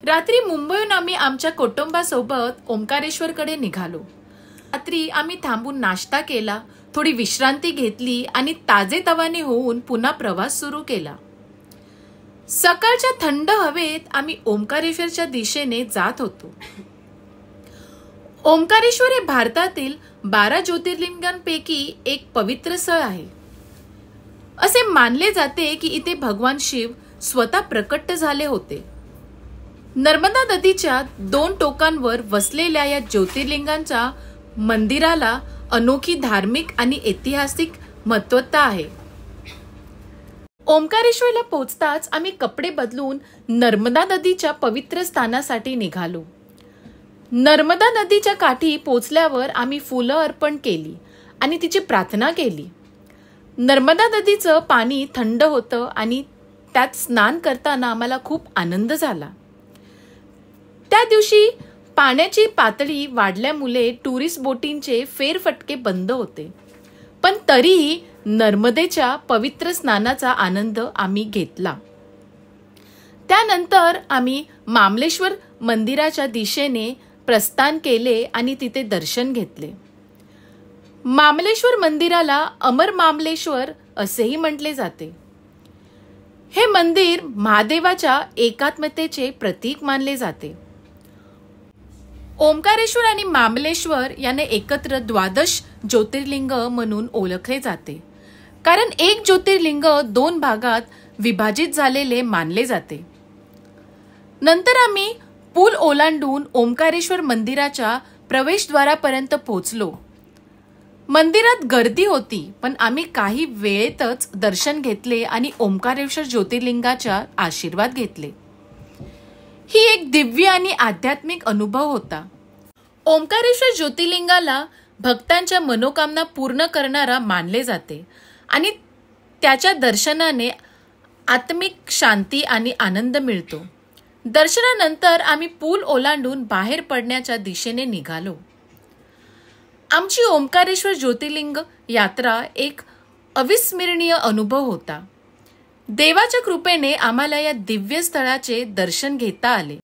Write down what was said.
रात्री मुंबईहून आम्ही आमच्या कुटुंबासोबत ओंकारेश्वरकडे निघालो। रात्री आम्ही थांबून नाश्ता केला, थोडी विश्रांती घेतली आणि ताजेतवाने होऊन पुन्हा प्रवास सुरू केला। सकाळच्या थंड हवेत आम्ही ओंकारेश्वरच्या दिशेने जात होतो। ओंकारेश्वर हे भारतातील 12 ज्योतिर्लिंगांपैकी एक पवित्र स्थळ आहे। असे मानले जाते की इथे भगवान शिव स्वतः प्रकट झाले होते। नर्मदा नदीच्या 2 टोकांवर वसलेल्या या ज्योतिर्लिंगांच्या मंदिराला अनोखी धार्मिक आणि ऐतिहासिक महत्त्वता आहे। ओंकारेश्वरला पोहोचताच आम्ही कपडे बदलून नर्मदा नदीच्या पवित्र स्थानासाठी निघालो। नर्मदा नदीच्या काठी पोहोचल्यावर आम्ही फुलं अर्पण केली आणि तिची प्रार्थना केली। नर्मदा नदीचं पाणी थंड होतं आणि त्यात स्नान करताना आम्हाला खूप आनंद झाला। त्या दिवशी पाण्याची पातळी वाढल्यामुळे टुरिस्ट बोटींचे फेरफटके बंद होते, पण तरीही नर्मदेच्या पवित्र स्नानाचा आनंद आम्ही घेतला। त्यानंतर आम्ही मामलेश्वर मंदिराच्या दिशेने प्रस्थान केले आणि तिथे दर्शन घेतले। मामलेश्वर मंदिराला अमर मामलेश्वर असेही म्हटले जाते। हे मंदिर महादेवाच्या एकात्मतेचे प्रतीक मानले जाते। ओंकारेश्वर आणि मामलेश्वर याने एकत्र 12 ज्योतिर्लिंग म्हणून ओळखले जाते, कारण एक ज्योतिर्लिंग 2 भागात विभाजित झालेले मानले जाते। नंतर आम्ही पूल ओलांडून ओंकारेश्वर मंदिराच्या प्रवेशद्वारापर्यंत पोहोचलो। मंदिरात गर्दी होती, पण आम्ही काही वेळेतच दर्शन घेतले आणि ओंकारेश्वर ज्योतिर्लिंगाचा आशीर्वाद घेतले। ही एक दिव्य आणि आध्यात्मिक अनुभव होता। ओंकारेश्वर ज्योतिर्लिंगाला भक्तांच्या मनोकामना पूर्ण करणारा मानले जाते आणि त्याच्या दर्शनाने आत्मिक शांती आणि आनंद मिळतो। दर्शनानंतर आम्ही पूल ओलांडून बाहेर पडण्याच्या दिशेने निघालो। आमची ओंकारेश्वर ज्योतिर्लिंग यात्रा एक अविस्मरणीय अनुभव होता। देवाच्या कृपेने आम्हाला या दिव्य स्थळाचे दर्शन घेता आले।